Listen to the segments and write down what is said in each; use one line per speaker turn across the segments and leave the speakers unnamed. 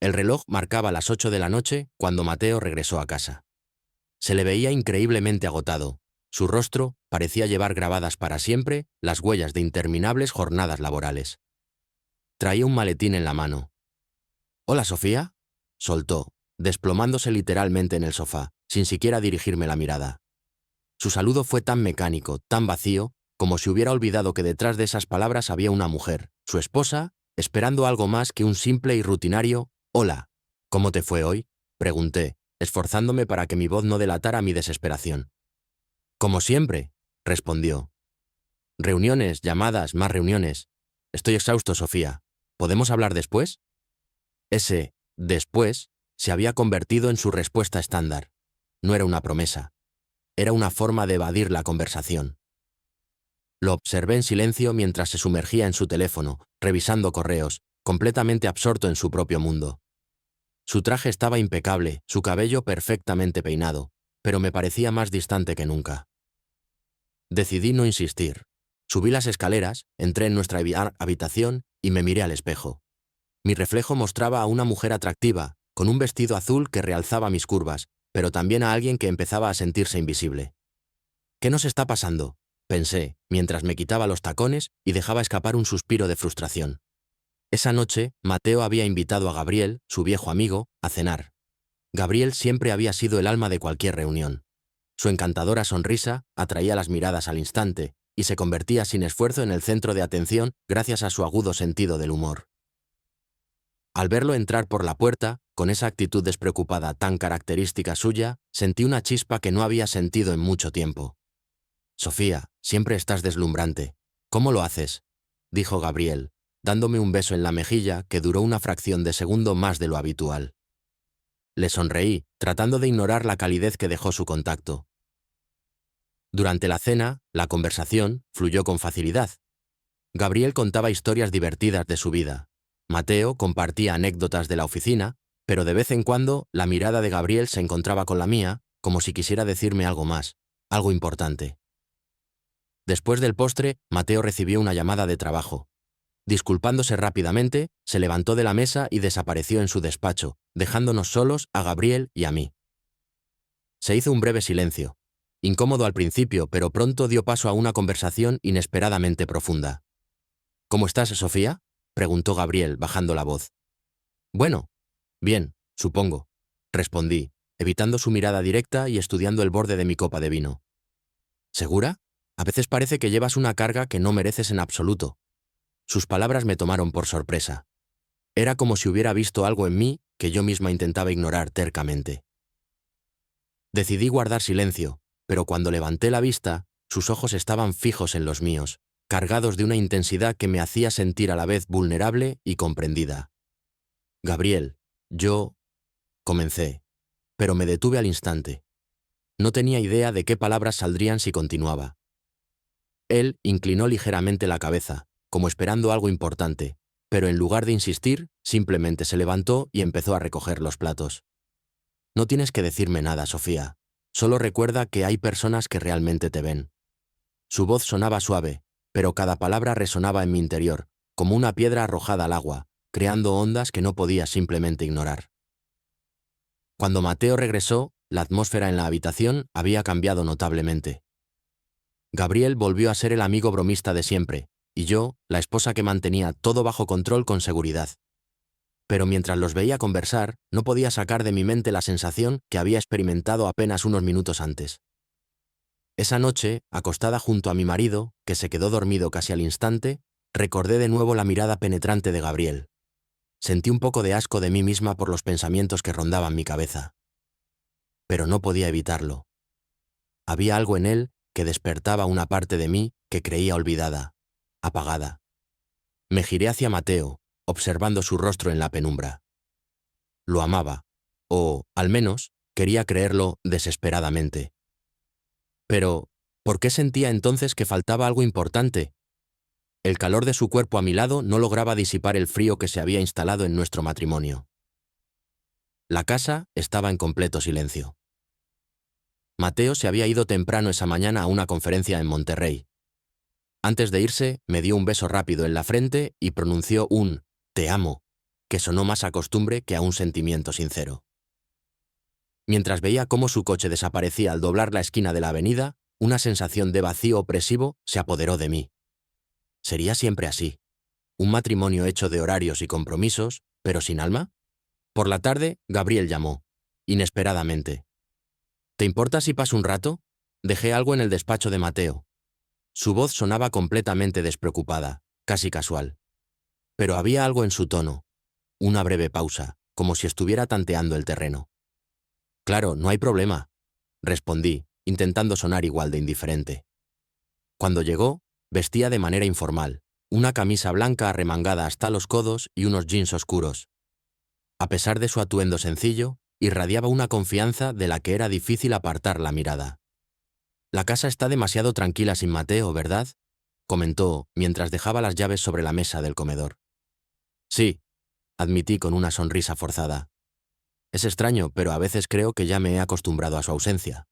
El reloj marcaba las 8 de la noche cuando Mateo regresó a casa. Se le veía increíblemente agotado. Su rostro parecía llevar grabadas para siempre las huellas de interminables jornadas laborales. Traía un maletín en la mano. «Hola, Sofía», soltó, desplomándose literalmente en el sofá, sin siquiera dirigirme la mirada. Su saludo fue tan mecánico, tan vacío, como si hubiera olvidado que detrás de esas palabras había una mujer, su esposa, esperando algo más que un simple y rutinario «Hola». «¿Cómo te fue hoy?», pregunté, esforzándome para que mi voz no delatara mi desesperación. «Como siempre», respondió. «Reuniones, llamadas, más reuniones. Estoy exhausto, Sofía. ¿Podemos hablar después?». Ese «después» se había convertido en su respuesta estándar. No era una promesa. Era una forma de evadir la conversación. Lo observé en silencio mientras se sumergía en su teléfono, revisando correos, completamente absorto en su propio mundo. Su traje estaba impecable, su cabello perfectamente peinado, pero me parecía más distante que nunca. Decidí no insistir. Subí las escaleras, entré en nuestra habitación y me miré al espejo. Mi reflejo mostraba a una mujer atractiva, con un vestido azul que realzaba mis curvas, pero también a alguien que empezaba a sentirse invisible. «¿Qué nos está pasando?», pensé, mientras me quitaba los tacones y dejaba escapar un suspiro de frustración. Esa noche, Mateo había invitado a Gabriel, su viejo amigo, a cenar. Gabriel siempre había sido el alma de cualquier reunión. Su encantadora sonrisa atraía las miradas al instante y se convertía sin esfuerzo en el centro de atención gracias a su agudo sentido del humor. Al verlo entrar por la puerta, con esa actitud despreocupada tan característica suya, sentí una chispa que no había sentido en mucho tiempo. «Sofía, siempre estás deslumbrante. ¿Cómo lo haces?», dijo Gabriel, dándome un beso en la mejilla que duró una fracción de segundo más de lo habitual. Le sonreí, tratando de ignorar la calidez que dejó su contacto. Durante la cena, la conversación fluyó con facilidad. Gabriel contaba historias divertidas de su vida. Mateo compartía anécdotas de la oficina, pero de vez en cuando la mirada de Gabriel se encontraba con la mía, como si quisiera decirme algo más, algo importante. Después del postre, Mateo recibió una llamada de trabajo. Disculpándose rápidamente, se levantó de la mesa y desapareció en su despacho, dejándonos solos a Gabriel y a mí. Se hizo un breve silencio, incómodo al principio, pero pronto dio paso a una conversación inesperadamente profunda. «¿Cómo estás, Sofía?», preguntó Gabriel, bajando la voz. «Bueno, bien, supongo», respondí, evitando su mirada directa y estudiando el borde de mi copa de vino. «¿Segura? A veces parece que llevas una carga que no mereces en absoluto». Sus palabras me tomaron por sorpresa. Era como si hubiera visto algo en mí que yo misma intentaba ignorar tercamente. Decidí guardar silencio, pero cuando levanté la vista, sus ojos estaban fijos en los míos, cargados de una intensidad que me hacía sentir a la vez vulnerable y comprendida. «Gabriel, yo…», comencé, pero me detuve al instante. No tenía idea de qué palabras saldrían si continuaba. Él inclinó ligeramente la cabeza, como esperando algo importante, pero en lugar de insistir, simplemente se levantó y empezó a recoger los platos. «No tienes que decirme nada, Sofía. Solo recuerda que hay personas que realmente te ven». Su voz sonaba suave, pero cada palabra resonaba en mi interior, como una piedra arrojada al agua, creando ondas que no podía simplemente ignorar. Cuando Mateo regresó, la atmósfera en la habitación había cambiado notablemente. Gabriel volvió a ser el amigo bromista de siempre, y yo, la esposa que mantenía todo bajo control con seguridad. Pero mientras los veía conversar, no podía sacar de mi mente la sensación que había experimentado apenas unos minutos antes. Esa noche, acostada junto a mi marido, que se quedó dormido casi al instante, recordé de nuevo la mirada penetrante de Gabriel. Sentí un poco de asco de mí misma por los pensamientos que rondaban mi cabeza. Pero no podía evitarlo. Había algo en él que despertaba una parte de mí que creía olvidada, apagada. Me giré hacia Mateo, observando su rostro en la penumbra. Lo amaba, o, al menos, quería creerlo desesperadamente. Pero, ¿por qué sentía entonces que faltaba algo importante? El calor de su cuerpo a mi lado no lograba disipar el frío que se había instalado en nuestro matrimonio. La casa estaba en completo silencio. Mateo se había ido temprano esa mañana a una conferencia en Monterrey. Antes de irse, me dio un beso rápido en la frente y pronunció un «te amo», que sonó más a costumbre que a un sentimiento sincero. Mientras veía cómo su coche desaparecía al doblar la esquina de la avenida, una sensación de vacío opresivo se apoderó de mí. ¿Sería siempre así? ¿Un matrimonio hecho de horarios y compromisos, pero sin alma? Por la tarde, Gabriel llamó, inesperadamente. ¿Te importa si paso un rato? Dejé algo en el despacho de Mateo. Su voz sonaba completamente despreocupada, casi casual. Pero había algo en su tono, una breve pausa, como si estuviera tanteando el terreno. Claro, no hay problema, respondí, intentando sonar igual de indiferente. Cuando llegó, vestía de manera informal, una camisa blanca arremangada hasta los codos y unos jeans oscuros. A pesar de su atuendo sencillo, irradiaba una confianza de la que era difícil apartar la mirada. «La casa está demasiado tranquila sin Mateo, ¿verdad?», comentó mientras dejaba las llaves sobre la mesa del comedor. «Sí», admití con una sonrisa forzada. «Es extraño, pero a veces creo que ya me he acostumbrado a su ausencia».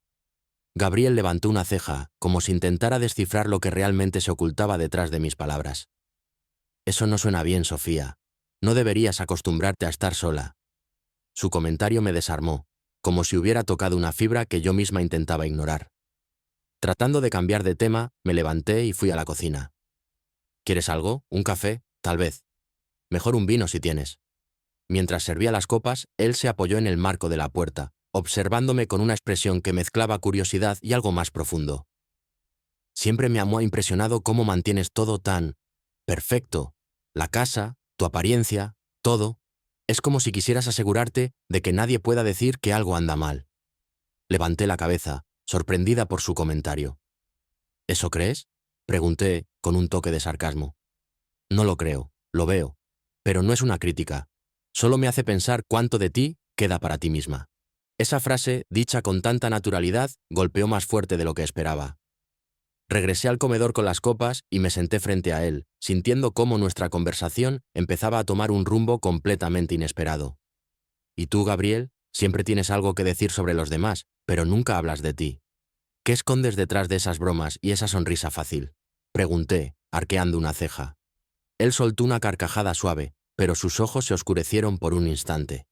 Gabriel levantó una ceja, como si intentara descifrar lo que realmente se ocultaba detrás de mis palabras. «Eso no suena bien, Sofía. No deberías acostumbrarte a estar sola». Su comentario me desarmó, como si hubiera tocado una fibra que yo misma intentaba ignorar. Tratando de cambiar de tema, me levanté y fui a la cocina. «¿Quieres algo? ¿Un café? Tal vez. Mejor un vino si tienes». Mientras servía las copas, él se apoyó en el marco de la puerta, observándome con una expresión que mezclaba curiosidad y algo más profundo. «Siempre me ha impresionado cómo mantienes todo tan perfecto. La casa, tu apariencia, todo. Es como si quisieras asegurarte de que nadie pueda decir que algo anda mal». Levanté la cabeza, sorprendida por su comentario. «¿Eso crees?», pregunté, con un toque de sarcasmo. «No lo creo, lo veo. Pero no es una crítica. Solo me hace pensar cuánto de ti queda para ti misma». Esa frase, dicha con tanta naturalidad, golpeó más fuerte de lo que esperaba. Regresé al comedor con las copas y me senté frente a él, sintiendo cómo nuestra conversación empezaba a tomar un rumbo completamente inesperado. «¿Y tú, Gabriel? Siempre tienes algo que decir sobre los demás, pero nunca hablas de ti. ¿Qué escondes detrás de esas bromas y esa sonrisa fácil?», pregunté, arqueando una ceja. Él soltó una carcajada suave, pero sus ojos se oscurecieron por un instante.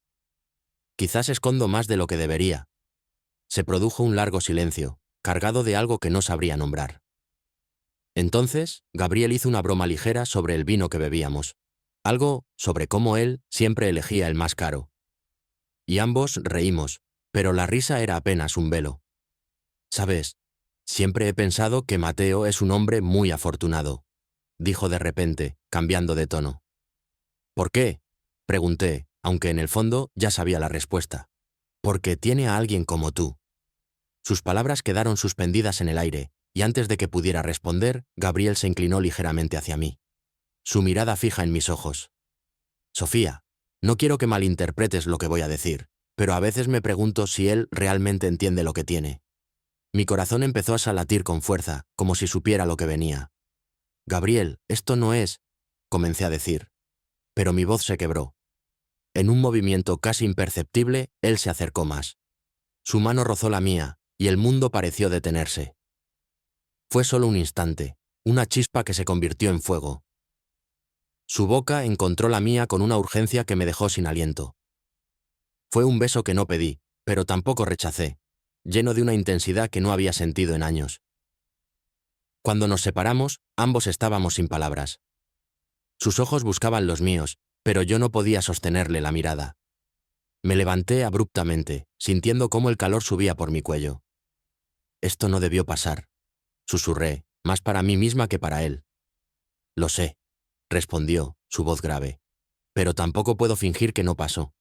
«Quizás escondo más de lo que debería». Se produjo un largo silencio, cargado de algo que no sabría nombrar. Entonces, Gabriel hizo una broma ligera sobre el vino que bebíamos. Algo sobre cómo él siempre elegía el más caro. Y ambos reímos, pero la risa era apenas un velo. «Sabes, siempre he pensado que Mateo es un hombre muy afortunado», dijo de repente, cambiando de tono. «¿Por qué?», pregunté, aunque en el fondo ya sabía la respuesta. «Porque tiene a alguien como tú». Sus palabras quedaron suspendidas en el aire, y antes de que pudiera responder, Gabriel se inclinó ligeramente hacia mí. Su mirada fija en mis ojos. «Sofía, no quiero que malinterpretes lo que voy a decir, pero a veces me pregunto si él realmente entiende lo que tiene». Mi corazón empezó a latir con fuerza, como si supiera lo que venía. «Gabriel, esto no es», comencé a decir. Pero mi voz se quebró. En un movimiento casi imperceptible, él se acercó más. Su mano rozó la mía, y el mundo pareció detenerse. Fue solo un instante, una chispa que se convirtió en fuego. Su boca encontró la mía con una urgencia que me dejó sin aliento. Fue un beso que no pedí, pero tampoco rechacé, lleno de una intensidad que no había sentido en años. Cuando nos separamos, ambos estábamos sin palabras. Sus ojos buscaban los míos, pero yo no podía sostenerle la mirada. Me levanté abruptamente, sintiendo cómo el calor subía por mi cuello. «Esto no debió pasar», susurré, más para mí misma que para él. «Lo sé», respondió, su voz grave. «Pero tampoco puedo fingir que no pasó».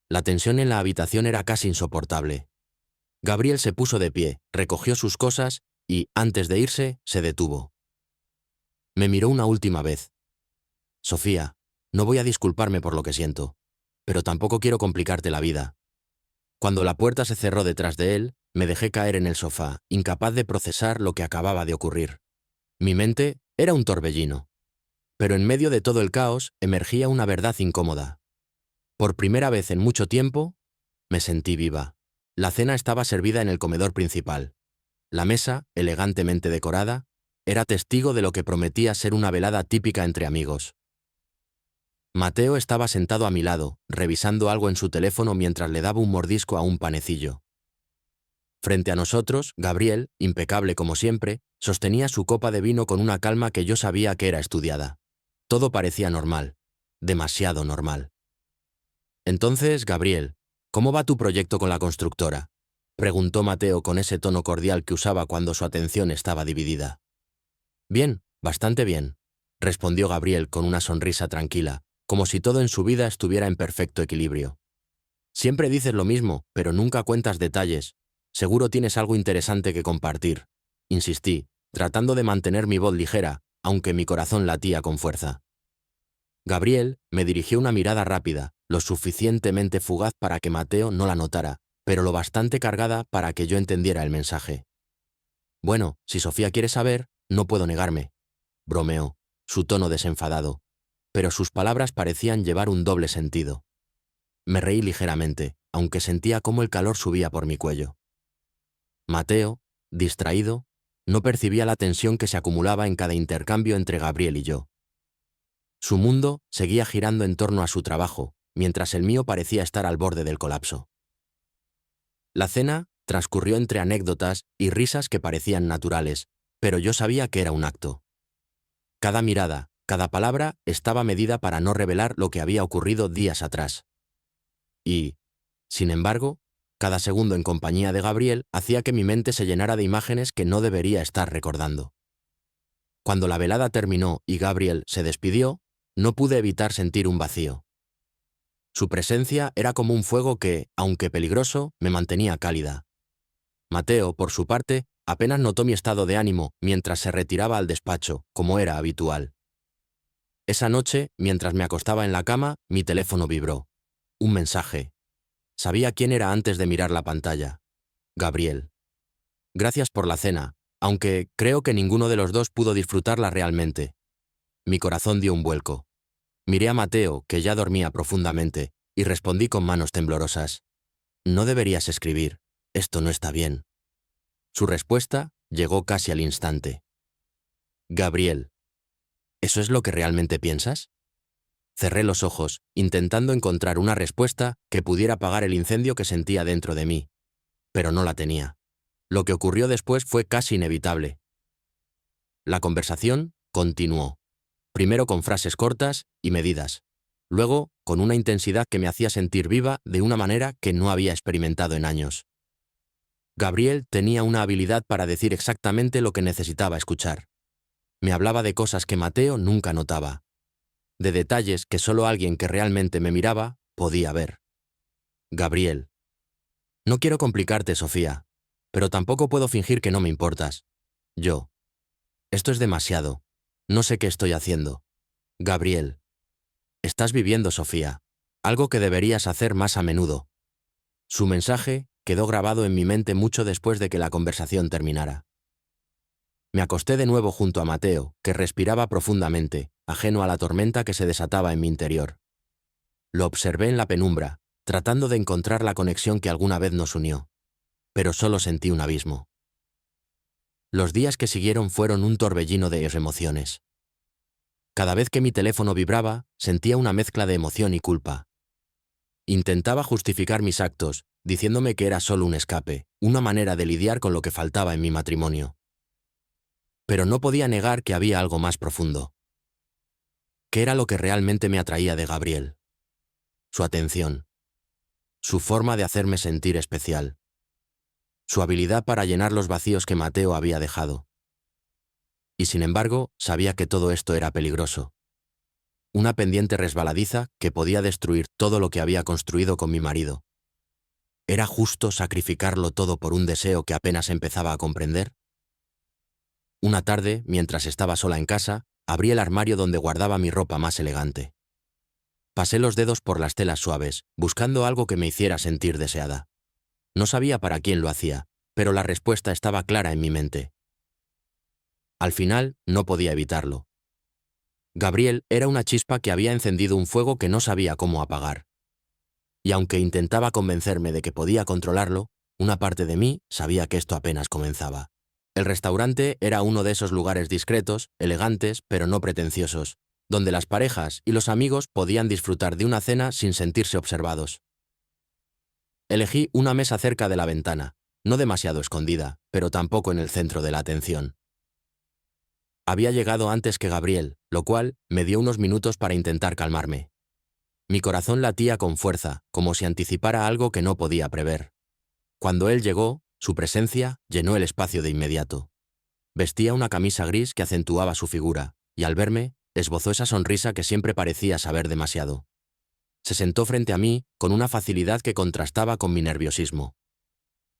La tensión en la habitación era casi insoportable. Gabriel se puso de pie, recogió sus cosas y, antes de irse, se detuvo. Me miró una última vez. «Sofía, no voy a disculparme por lo que siento, pero tampoco quiero complicarte la vida». Cuando la puerta se cerró detrás de él, me dejé caer en el sofá, incapaz de procesar lo que acababa de ocurrir. Mi mente era un torbellino. Pero en medio de todo el caos emergía una verdad incómoda. Por primera vez en mucho tiempo, me sentí viva. La cena estaba servida en el comedor principal. La mesa, elegantemente decorada, era testigo de lo que prometía ser una velada típica entre amigos. Mateo estaba sentado a mi lado, revisando algo en su teléfono mientras le daba un mordisco a un panecillo. Frente a nosotros, Gabriel, impecable como siempre, sostenía su copa de vino con una calma que yo sabía que era estudiada. Todo parecía normal, demasiado normal. Entonces, Gabriel, ¿cómo va tu proyecto con la constructora?, preguntó Mateo con ese tono cordial que usaba cuando su atención estaba dividida. Bien, bastante bien, respondió Gabriel con una sonrisa tranquila, como si todo en su vida estuviera en perfecto equilibrio. Siempre dices lo mismo, pero nunca cuentas detalles. Seguro tienes algo interesante que compartir, insistí, tratando de mantener mi voz ligera, aunque mi corazón latía con fuerza. Gabriel me dirigió una mirada rápida, lo suficientemente fugaz para que Mateo no la notara, pero lo bastante cargada para que yo entendiera el mensaje. Bueno, si Sofía quiere saber, no puedo negarme, bromeó, su tono desenfadado, pero sus palabras parecían llevar un doble sentido. Me reí ligeramente, aunque sentía cómo el calor subía por mi cuello. Mateo, distraído, no percibía la tensión que se acumulaba en cada intercambio entre Gabriel y yo. Su mundo seguía girando en torno a su trabajo, mientras el mío parecía estar al borde del colapso. La cena transcurrió entre anécdotas y risas que parecían naturales, pero yo sabía que era un acto. Cada mirada, cada palabra estaba medida para no revelar lo que había ocurrido días atrás. Y, sin embargo, cada segundo en compañía de Gabriel hacía que mi mente se llenara de imágenes que no debería estar recordando. Cuando la velada terminó y Gabriel se despidió, no pude evitar sentir un vacío. Su presencia era como un fuego que, aunque peligroso, me mantenía cálida. Mateo, por su parte, apenas notó mi estado de ánimo mientras se retiraba al despacho, como era habitual. Esa noche, mientras me acostaba en la cama, mi teléfono vibró. Un mensaje. Sabía quién era antes de mirar la pantalla. Gabriel. Gracias por la cena, aunque creo que ninguno de los dos pudo disfrutarla realmente. Mi corazón dio un vuelco. Miré a Mateo, que ya dormía profundamente, y respondí con manos temblorosas. No deberías escribir. Esto no está bien. Su respuesta llegó casi al instante. Gabriel. ¿Eso es lo que realmente piensas? Cerré los ojos, intentando encontrar una respuesta que pudiera apagar el incendio que sentía dentro de mí. Pero no la tenía. Lo que ocurrió después fue casi inevitable. La conversación continuó. Primero con frases cortas y medidas. Luego con una intensidad que me hacía sentir viva de una manera que no había experimentado en años. Gabriel tenía una habilidad para decir exactamente lo que necesitaba escuchar. Me hablaba de cosas que Mateo nunca notaba. De detalles que solo alguien que realmente me miraba podía ver. Gabriel. No quiero complicarte, Sofía, pero tampoco puedo fingir que no me importas. Yo. Esto es demasiado. No sé qué estoy haciendo. Gabriel. Estás viviendo, Sofía. Algo que deberías hacer más a menudo. Su mensaje quedó grabado en mi mente mucho después de que la conversación terminara. Me acosté de nuevo junto a Mateo, que respiraba profundamente, ajeno a la tormenta que se desataba en mi interior. Lo observé en la penumbra, tratando de encontrar la conexión que alguna vez nos unió. Pero solo sentí un abismo. Los días que siguieron fueron un torbellino de emociones. Cada vez que mi teléfono vibraba, sentía una mezcla de emoción y culpa. Intentaba justificar mis actos, diciéndome que era solo un escape, una manera de lidiar con lo que faltaba en mi matrimonio. Pero no podía negar que había algo más profundo. ¿Qué era lo que realmente me atraía de Gabriel? Su atención. Su forma de hacerme sentir especial. Su habilidad para llenar los vacíos que Mateo había dejado. Y sin embargo, sabía que todo esto era peligroso. Una pendiente resbaladiza que podía destruir todo lo que había construido con mi marido. ¿Era justo sacrificarlo todo por un deseo que apenas empezaba a comprender? Una tarde, mientras estaba sola en casa, abrí el armario donde guardaba mi ropa más elegante. Pasé los dedos por las telas suaves, buscando algo que me hiciera sentir deseada. No sabía para quién lo hacía, pero la respuesta estaba clara en mi mente. Al final, no podía evitarlo. Gabriel era una chispa que había encendido un fuego que no sabía cómo apagar. Y aunque intentaba convencerme de que podía controlarlo, una parte de mí sabía que esto apenas comenzaba. El restaurante era uno de esos lugares discretos, elegantes, pero no pretenciosos, donde las parejas y los amigos podían disfrutar de una cena sin sentirse observados. Elegí una mesa cerca de la ventana, no demasiado escondida, pero tampoco en el centro de la atención. Había llegado antes que Gabriel, lo cual me dio unos minutos para intentar calmarme. Mi corazón latía con fuerza, como si anticipara algo que no podía prever. Cuando él llegó, su presencia llenó el espacio de inmediato. Vestía una camisa gris que acentuaba su figura, y al verme, esbozó esa sonrisa que siempre parecía saber demasiado. Se sentó frente a mí con una facilidad que contrastaba con mi nerviosismo.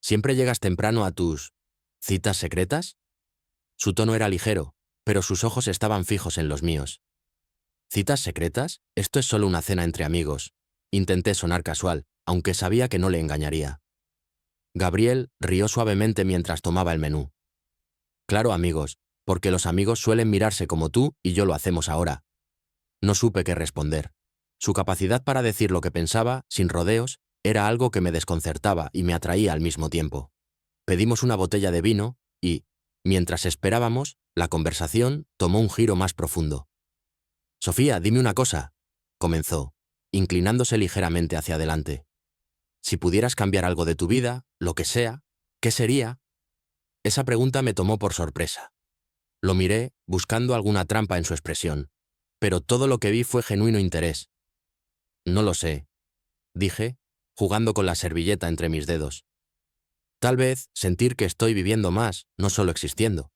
¿Siempre llegas temprano a tus citas secretas? Su tono era ligero, pero sus ojos estaban fijos en los míos. ¿Citas secretas? Esto es solo una cena entre amigos. Intenté sonar casual, aunque sabía que no le engañaría. Gabriel rió suavemente mientras tomaba el menú. Claro, amigos, porque los amigos suelen mirarse como tú y yo lo hacemos ahora. No supe qué responder. Su capacidad para decir lo que pensaba, sin rodeos, era algo que me desconcertaba y me atraía al mismo tiempo. Pedimos una botella de vino y, mientras esperábamos, la conversación tomó un giro más profundo. «Sofía, dime una cosa», comenzó, inclinándose ligeramente hacia adelante. «Si pudieras cambiar algo de tu vida, lo que sea, ¿qué sería?» Esa pregunta me tomó por sorpresa. Lo miré, buscando alguna trampa en su expresión, pero todo lo que vi fue genuino interés. «No lo sé», dije, jugando con la servilleta entre mis dedos. «Tal vez sentir que estoy viviendo más, no solo existiendo».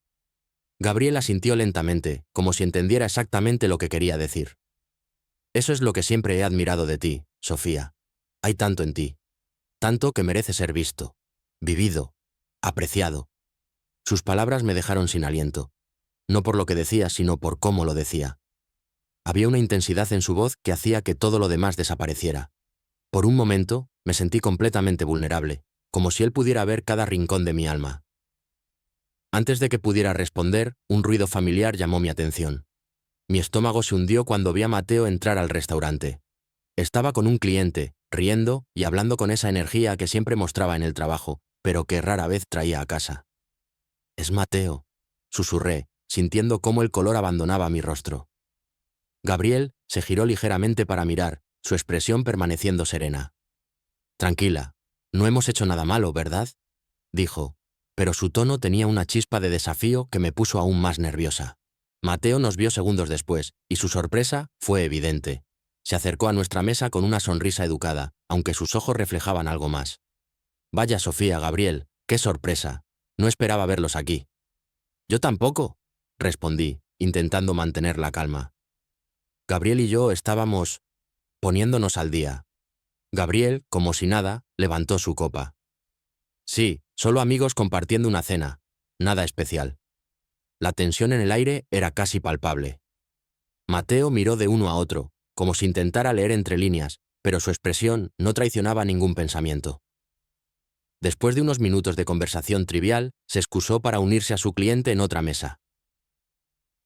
Gabriel asintió lentamente, como si entendiera exactamente lo que quería decir. «Eso es lo que siempre he admirado de ti, Sofía. Hay tanto en ti. Tanto que merece ser visto, vivido, apreciado». Sus palabras me dejaron sin aliento. No por lo que decía, sino por cómo lo decía. Había una intensidad en su voz que hacía que todo lo demás desapareciera. Por un momento, me sentí completamente vulnerable, como si él pudiera ver cada rincón de mi alma. Antes de que pudiera responder, un ruido familiar llamó mi atención. Mi estómago se hundió cuando vi a Mateo entrar al restaurante. Estaba con un cliente, riendo y hablando con esa energía que siempre mostraba en el trabajo, pero que rara vez traía a casa. «Es Mateo», susurré, sintiendo cómo el color abandonaba mi rostro. Gabriel se giró ligeramente para mirar, su expresión permaneciendo serena. «Tranquila, no hemos hecho nada malo, ¿verdad?», dijo, pero su tono tenía una chispa de desafío que me puso aún más nerviosa. Mateo nos vio segundos después, y su sorpresa fue evidente. Se acercó a nuestra mesa con una sonrisa educada, aunque sus ojos reflejaban algo más. «Vaya, Sofía, Gabriel, qué sorpresa. No esperaba verlos aquí». «Yo tampoco», respondí, intentando mantener la calma. Gabriel y yo estábamos poniéndonos al día. Gabriel, como si nada, levantó su copa. «Sí, solo amigos compartiendo una cena. Nada especial». La tensión en el aire era casi palpable. Mateo miró de uno a otro, como si intentara leer entre líneas, pero su expresión no traicionaba ningún pensamiento. Después de unos minutos de conversación trivial, se excusó para unirse a su cliente en otra mesa.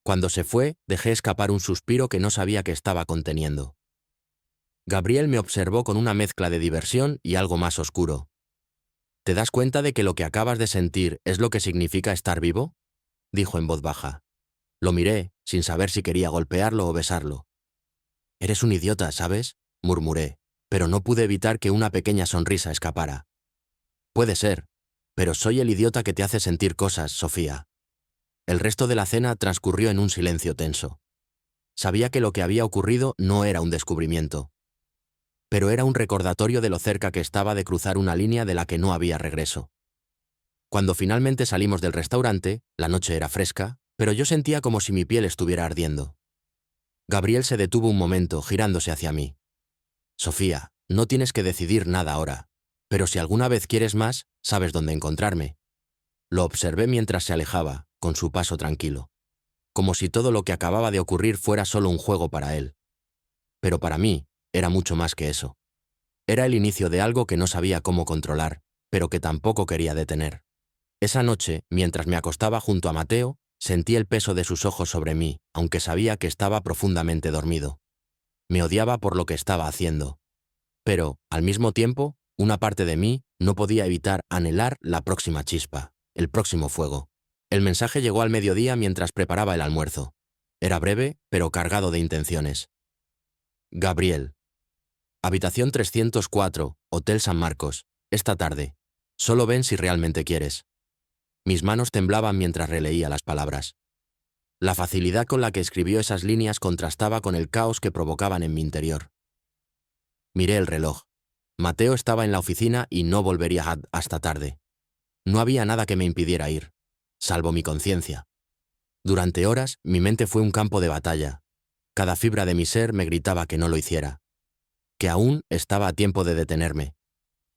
Cuando se fue, dejé escapar un suspiro que no sabía que estaba conteniendo. Gabriel me observó con una mezcla de diversión y algo más oscuro. «¿Te das cuenta de que lo que acabas de sentir es lo que significa estar vivo?», dijo en voz baja. Lo miré, sin saber si quería golpearlo o besarlo. «Eres un idiota, ¿sabes?», murmuré, pero no pude evitar que una pequeña sonrisa escapara. «Puede ser, pero soy el idiota que te hace sentir cosas, Sofía». El resto de la cena transcurrió en un silencio tenso. Sabía que lo que había ocurrido no era un descubrimiento, pero era un recordatorio de lo cerca que estaba de cruzar una línea de la que no había regreso. Cuando finalmente salimos del restaurante, la noche era fresca, pero yo sentía como si mi piel estuviera ardiendo. Gabriel se detuvo un momento, girándose hacia mí. «Sofía, no tienes que decidir nada ahora, pero si alguna vez quieres más, sabes dónde encontrarme». Lo observé mientras se alejaba, con su paso tranquilo, como si todo lo que acababa de ocurrir fuera solo un juego para él. Pero para mí, era mucho más que eso. Era el inicio de algo que no sabía cómo controlar, pero que tampoco quería detener. Esa noche, mientras me acostaba junto a Mateo, sentí el peso de sus ojos sobre mí, aunque sabía que estaba profundamente dormido. Me odiaba por lo que estaba haciendo. Pero, al mismo tiempo, una parte de mí no podía evitar anhelar la próxima chispa, el próximo fuego. El mensaje llegó al mediodía mientras preparaba el almuerzo. Era breve, pero cargado de intenciones. Gabriel. Habitación 304, Hotel San Marcos. Esta tarde. Solo ven si realmente quieres. Mis manos temblaban mientras releía las palabras. La facilidad con la que escribió esas líneas contrastaba con el caos que provocaban en mi interior. Miré el reloj. Mateo estaba en la oficina y no volvería hasta tarde. No había nada que me impidiera ir, salvo mi conciencia. Durante horas, mi mente fue un campo de batalla. Cada fibra de mi ser me gritaba que no lo hiciera, que aún estaba a tiempo de detenerme.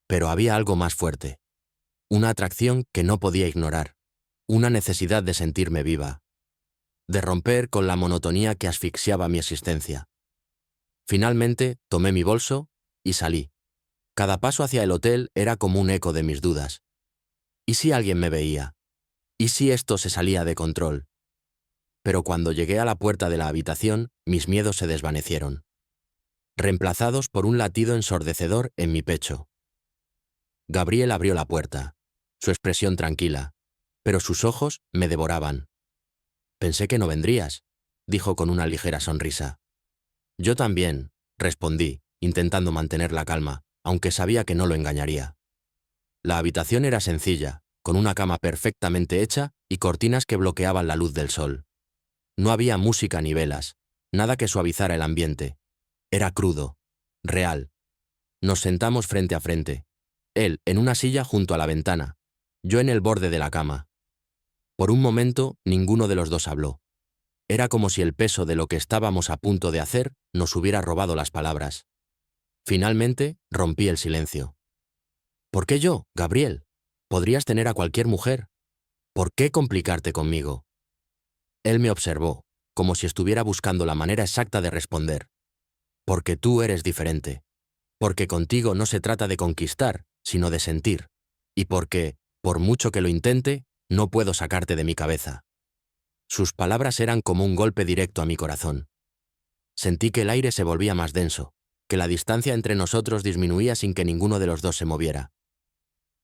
Pero había algo más fuerte. Una atracción que no podía ignorar. Una necesidad de sentirme viva. De romper con la monotonía que asfixiaba mi existencia. Finalmente, tomé mi bolso y salí. Cada paso hacia el hotel era como un eco de mis dudas. ¿Y si alguien me veía? ¿Y si esto se salía de control? Pero cuando llegué a la puerta de la habitación, mis miedos se desvanecieron, reemplazados por un latido ensordecedor en mi pecho. Gabriel abrió la puerta, su expresión tranquila, pero sus ojos me devoraban. Pensé que no vendrías, dijo con una ligera sonrisa. Yo también, respondí, intentando mantener la calma, aunque sabía que no lo engañaría. La habitación era sencilla, con una cama perfectamente hecha y cortinas que bloqueaban la luz del sol. No había música ni velas, nada que suavizara el ambiente. Era crudo, real. Nos sentamos frente a frente. Él en una silla junto a la ventana, yo en el borde de la cama. Por un momento, ninguno de los dos habló. Era como si el peso de lo que estábamos a punto de hacer nos hubiera robado las palabras. Finalmente, rompí el silencio. ¿Por qué yo, Gabriel? Podrías tener a cualquier mujer. ¿Por qué complicarte conmigo? Él me observó, como si estuviera buscando la manera exacta de responder. Porque tú eres diferente. Porque contigo no se trata de conquistar, sino de sentir. Y porque, por mucho que lo intente, no puedo sacarte de mi cabeza. Sus palabras eran como un golpe directo a mi corazón. Sentí que el aire se volvía más denso, que la distancia entre nosotros disminuía sin que ninguno de los dos se moviera.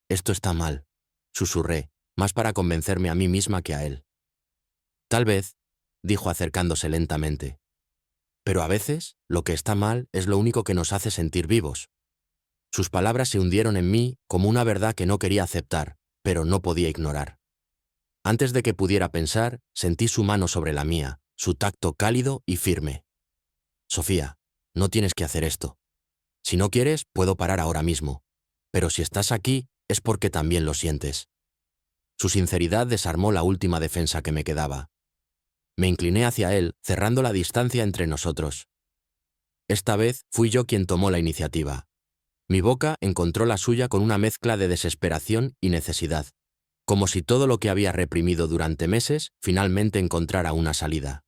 Esto está mal, susurré, más para convencerme a mí misma que a él. Tal vez, dijo acercándose lentamente. Pero a veces, lo que está mal es lo único que nos hace sentir vivos. Sus palabras se hundieron en mí como una verdad que no quería aceptar, pero no podía ignorar. Antes de que pudiera pensar, sentí su mano sobre la mía, su tacto cálido y firme. Sofía, no tienes que hacer esto. Si no quieres, puedo parar ahora mismo. Pero si estás aquí, es porque también lo sientes. Su sinceridad desarmó la última defensa que me quedaba. Me incliné hacia él, cerrando la distancia entre nosotros. Esta vez fui yo quien tomó la iniciativa. Mi boca encontró la suya con una mezcla de desesperación y necesidad, como si todo lo que había reprimido durante meses finalmente encontrara una salida.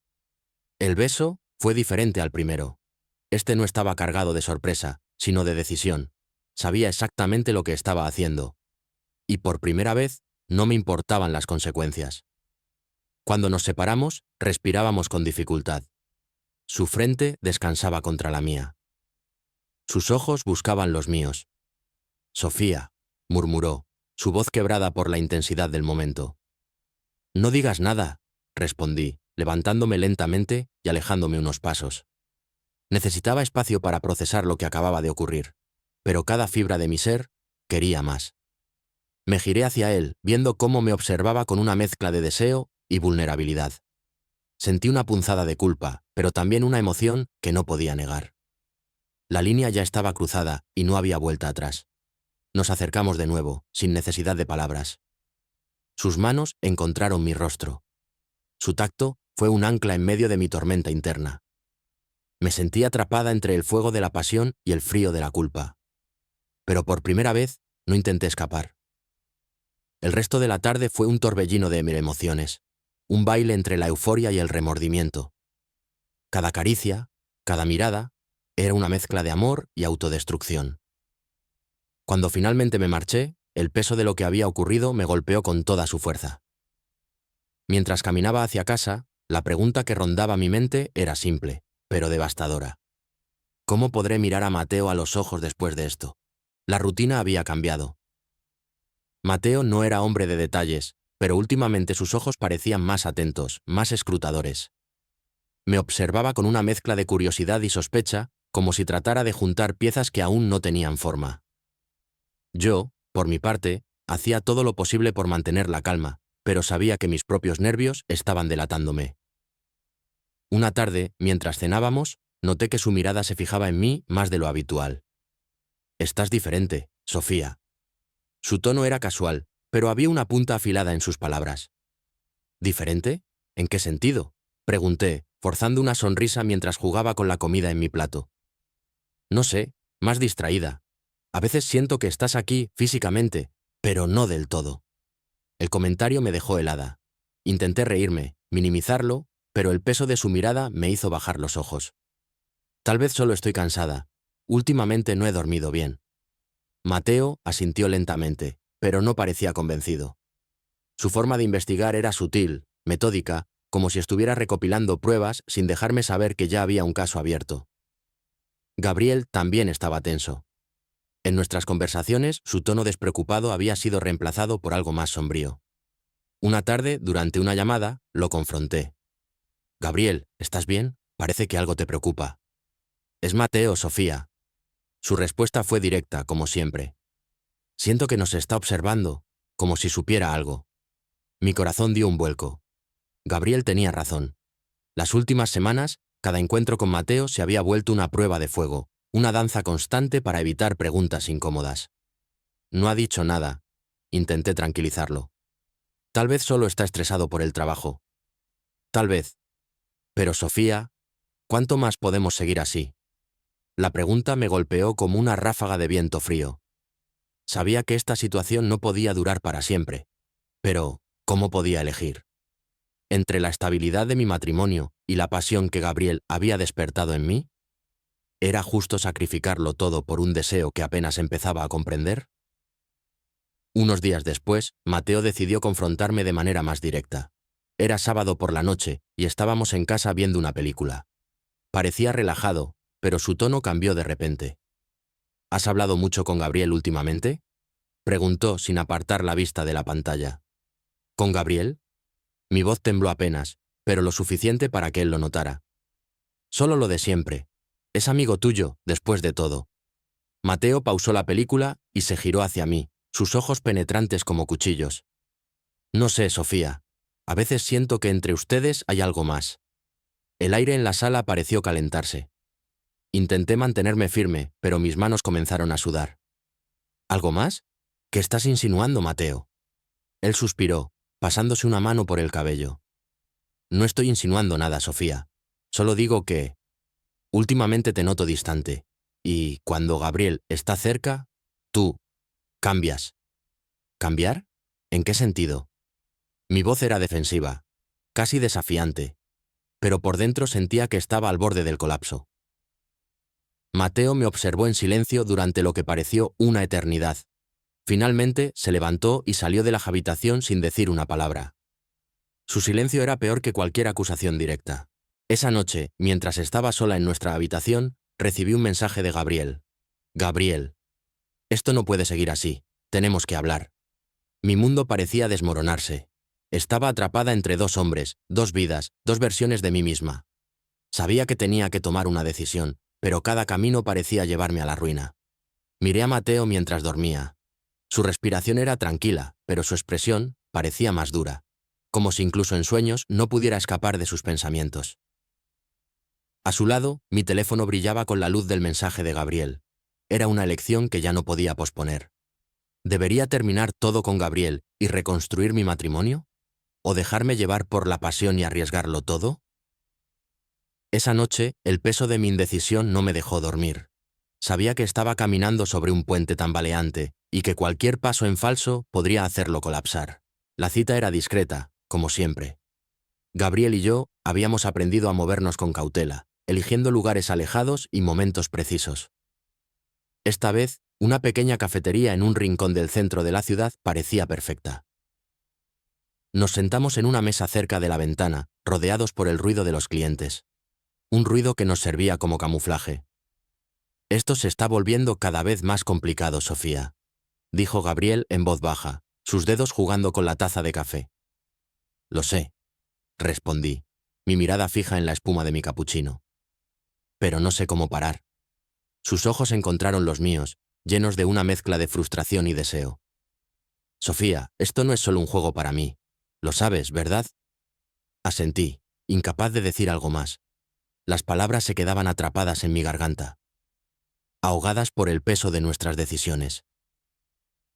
El beso fue diferente al primero. Este no estaba cargado de sorpresa, sino de decisión. Sabía exactamente lo que estaba haciendo. Y por primera vez, no me importaban las consecuencias. Cuando nos separamos, respirábamos con dificultad. Su frente descansaba contra la mía. Sus ojos buscaban los míos. Sofía, murmuró, su voz quebrada por la intensidad del momento. No digas nada, respondí, levantándome lentamente y alejándome unos pasos. Necesitaba espacio para procesar lo que acababa de ocurrir, pero cada fibra de mi ser quería más. Me giré hacia él, viendo cómo me observaba con una mezcla de deseo y vulnerabilidad. Sentí una punzada de culpa, pero también una emoción que no podía negar. La línea ya estaba cruzada y no había vuelta atrás. Nos acercamos de nuevo, sin necesidad de palabras. Sus manos encontraron mi rostro. Su tacto fue un ancla en medio de mi tormenta interna. Me sentí atrapada entre el fuego de la pasión y el frío de la culpa. Pero por primera vez no intenté escapar. El resto de la tarde fue un torbellino de emociones, un baile entre la euforia y el remordimiento. Cada caricia, cada mirada, era una mezcla de amor y autodestrucción. Cuando finalmente me marché, el peso de lo que había ocurrido me golpeó con toda su fuerza. Mientras caminaba hacia casa, la pregunta que rondaba mi mente era simple, pero devastadora. ¿Cómo podré mirar a Mateo a los ojos después de esto? La rutina había cambiado. Mateo no era hombre de detalles, pero últimamente sus ojos parecían más atentos, más escrutadores. Me observaba con una mezcla de curiosidad y sospecha, como si tratara de juntar piezas que aún no tenían forma. Yo, por mi parte, hacía todo lo posible por mantener la calma, pero sabía que mis propios nervios estaban delatándome. Una tarde, mientras cenábamos, noté que su mirada se fijaba en mí más de lo habitual. «Estás diferente, Sofía». Su tono era casual, pero había una punta afilada en sus palabras. ¿Diferente? ¿En qué sentido?, pregunté, forzando una sonrisa mientras jugaba con la comida en mi plato. No sé, más distraída. A veces siento que estás aquí físicamente, pero no del todo. El comentario me dejó helada. Intenté reírme, minimizarlo, pero el peso de su mirada me hizo bajar los ojos. Tal vez solo estoy cansada. Últimamente no he dormido bien. Mateo asintió lentamente, pero no parecía convencido. Su forma de investigar era sutil, metódica, como si estuviera recopilando pruebas sin dejarme saber que ya había un caso abierto. Gabriel también estaba tenso. En nuestras conversaciones, su tono despreocupado había sido reemplazado por algo más sombrío. Una tarde, durante una llamada, lo confronté. «Gabriel, ¿estás bien? Parece que algo te preocupa». «Es Mateo, Sofía». Su respuesta fue directa, como siempre. «Siento que nos está observando, como si supiera algo». Mi corazón dio un vuelco. Gabriel tenía razón. Las últimas semanas, cada encuentro con Mateo se había vuelto una prueba de fuego, una danza constante para evitar preguntas incómodas. «No ha dicho nada», intenté tranquilizarlo. «Tal vez solo está estresado por el trabajo». «Tal vez». «Pero Sofía, ¿cuánto más podemos seguir así?». La pregunta me golpeó como una ráfaga de viento frío. Sabía que esta situación no podía durar para siempre. Pero, ¿cómo podía elegir? Entre la estabilidad de mi matrimonio y la pasión que Gabriel había despertado en mí, ¿era justo sacrificarlo todo por un deseo que apenas empezaba a comprender? Unos días después, Mateo decidió confrontarme de manera más directa. Era sábado por la noche y estábamos en casa viendo una película. Parecía relajado, pero su tono cambió de repente. «¿Has hablado mucho con Gabriel últimamente?», preguntó sin apartar la vista de la pantalla. «¿Con Gabriel?». Mi voz tembló apenas, pero lo suficiente para que él lo notara. «Solo lo de siempre. Es amigo tuyo, después de todo». Mateo pausó la película y se giró hacia mí, sus ojos penetrantes como cuchillos. «No sé, Sofía. A veces siento que entre ustedes hay algo más». El aire en la sala pareció calentarse. Intenté mantenerme firme, pero mis manos comenzaron a sudar. «¿Algo más? ¿Qué estás insinuando, Mateo?». Él suspiró, pasándose una mano por el cabello. «No estoy insinuando nada, Sofía. Solo digo que últimamente te noto distante, y cuando Gabriel está cerca, tú cambias». «¿Cambiar? ¿En qué sentido?». Mi voz era defensiva, casi desafiante, pero por dentro sentía que estaba al borde del colapso. Mateo me observó en silencio durante lo que pareció una eternidad. Finalmente se levantó y salió de la habitación sin decir una palabra. Su silencio era peor que cualquier acusación directa. Esa noche, mientras estaba sola en nuestra habitación, recibí un mensaje de Gabriel. «Gabriel, esto no puede seguir así. Tenemos que hablar». Mi mundo parecía desmoronarse. Estaba atrapada entre dos hombres, dos vidas, dos versiones de mí misma. Sabía que tenía que tomar una decisión, pero cada camino parecía llevarme a la ruina. Miré a Mateo mientras dormía. Su respiración era tranquila, pero su expresión parecía más dura, como si incluso en sueños no pudiera escapar de sus pensamientos. A su lado, mi teléfono brillaba con la luz del mensaje de Gabriel. Era una elección que ya no podía posponer. ¿Debería terminar todo con Gabriel y reconstruir mi matrimonio? ¿O dejarme llevar por la pasión y arriesgarlo todo? Esa noche, el peso de mi indecisión no me dejó dormir. Sabía que estaba caminando sobre un puente tambaleante y que cualquier paso en falso podría hacerlo colapsar. La cita era discreta, como siempre. Gabriel y yo habíamos aprendido a movernos con cautela, eligiendo lugares alejados y momentos precisos. Esta vez, una pequeña cafetería en un rincón del centro de la ciudad parecía perfecta. Nos sentamos en una mesa cerca de la ventana, rodeados por el ruido de los clientes. Un ruido que nos servía como camuflaje. «Esto se está volviendo cada vez más complicado, Sofía», dijo Gabriel en voz baja, sus dedos jugando con la taza de café. «Lo sé», respondí. mi mirada fija en la espuma de mi capuchino. Pero no sé cómo parar. Sus ojos encontraron los míos, llenos de una mezcla de frustración y deseo. Sofía, esto no es solo un juego para mí. Lo sabes, ¿verdad? Asentí, incapaz de decir algo más. Las palabras se quedaban atrapadas en mi garganta, ahogadas por el peso de nuestras decisiones.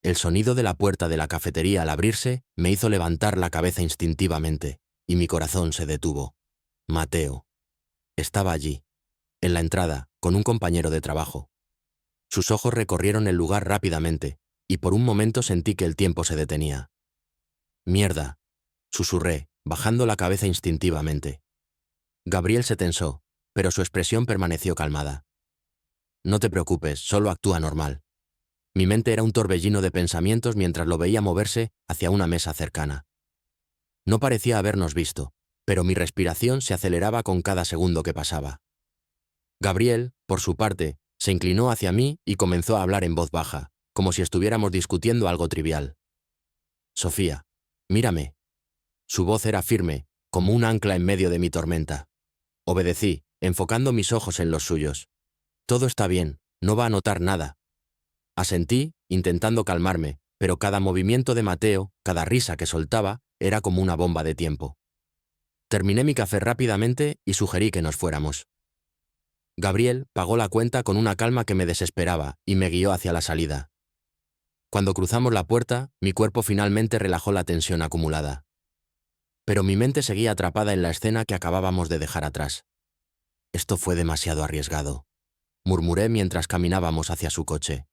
El sonido de la puerta de la cafetería al abrirse me hizo levantar la cabeza instintivamente, y mi corazón se detuvo. Mateo. Estaba allí, en la entrada, con un compañero de trabajo. Sus ojos recorrieron el lugar rápidamente, y por un momento sentí que el tiempo se detenía. «Mierda», susurré, bajando la cabeza instintivamente. Gabriel se tensó, pero su expresión permaneció calmada. «No te preocupes, solo actúa normal». Mi mente era un torbellino de pensamientos mientras lo veía moverse hacia una mesa cercana. No parecía habernos visto, pero mi respiración se aceleraba con cada segundo que pasaba. Gabriel, por su parte, se inclinó hacia mí y comenzó a hablar en voz baja, como si estuviéramos discutiendo algo trivial. «Sofía, mírame». Su voz era firme, como un ancla en medio de mi tormenta. Obedecí, enfocando mis ojos en los suyos. «Todo está bien, no va a notar nada». Asentí, intentando calmarme, pero cada movimiento de Mateo, cada risa que soltaba, era como una bomba de tiempo. Terminé mi café rápidamente y sugerí que nos fuéramos. Gabriel pagó la cuenta con una calma que me desesperaba y me guió hacia la salida. Cuando cruzamos la puerta, mi cuerpo finalmente relajó la tensión acumulada. Pero mi mente seguía atrapada en la escena que acabábamos de dejar atrás. «Esto fue demasiado arriesgado», murmuré mientras caminábamos hacia su coche.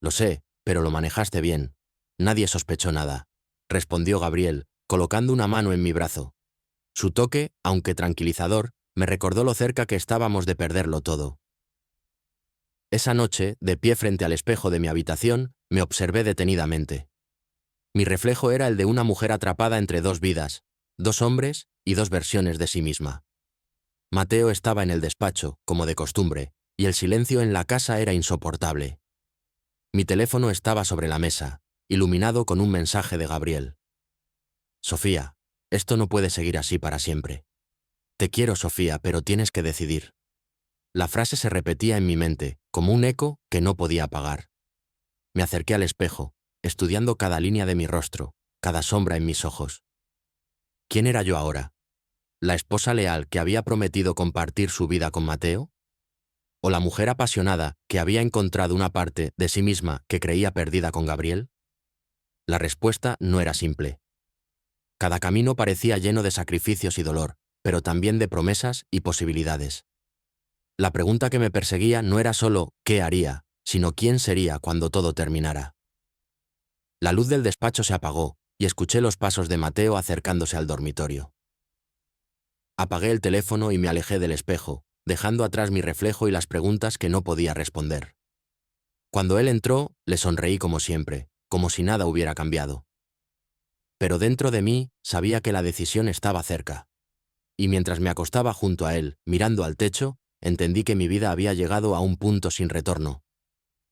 «Lo sé, pero lo manejaste bien. Nadie sospechó nada», respondió Gabriel, colocando una mano en mi brazo. Su toque, aunque tranquilizador, me recordó lo cerca que estábamos de perderlo todo. Esa noche, de pie frente al espejo de mi habitación, me observé detenidamente. Mi reflejo era el de una mujer atrapada entre dos vidas, dos hombres y dos versiones de sí misma. Mateo estaba en el despacho, como de costumbre, y el silencio en la casa era insoportable. Mi teléfono estaba sobre la mesa, iluminado con un mensaje de Gabriel. «Sofía, esto no puede seguir así para siempre. Te quiero, Sofía, pero tienes que decidir». La frase se repetía en mi mente, como un eco que no podía apagar. Me acerqué al espejo, estudiando cada línea de mi rostro, cada sombra en mis ojos. ¿Quién era yo ahora? ¿La esposa leal que había prometido compartir su vida con Mateo? ¿O la mujer apasionada que había encontrado una parte de sí misma que creía perdida con Gabriel? La respuesta no era simple. Cada camino parecía lleno de sacrificios y dolor, pero también de promesas y posibilidades. La pregunta que me perseguía no era solo ¿qué haría?, sino quién sería cuando todo terminara. La luz del despacho se apagó y escuché los pasos de Mateo acercándose al dormitorio. Apagué el teléfono y me alejé del espejo, dejando atrás mi reflejo y las preguntas que no podía responder. Cuando él entró, le sonreí como siempre, como si nada hubiera cambiado. Pero dentro de mí sabía que la decisión estaba cerca. Y mientras me acostaba junto a él, mirando al techo, entendí que mi vida había llegado a un punto sin retorno.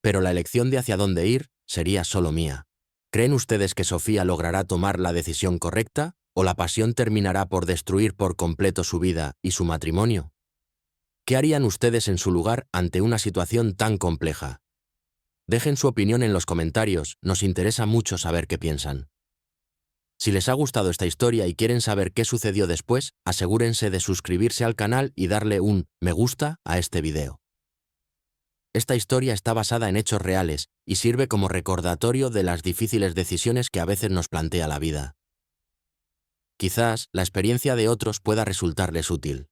Pero la elección de hacia dónde ir sería solo mía. ¿Creen ustedes que Sofía logrará tomar la decisión correcta o la pasión terminará por destruir por completo su vida y su matrimonio? ¿Qué harían ustedes en su lugar ante una situación tan compleja? Dejen su opinión en los comentarios, nos interesa mucho saber qué piensan. Si les ha gustado esta historia y quieren saber qué sucedió después, asegúrense de suscribirse al canal y darle un me gusta a este video. Esta historia está basada en hechos reales y sirve como recordatorio de las difíciles decisiones que a veces nos plantea la vida. Quizás la experiencia de otros pueda resultarles útil.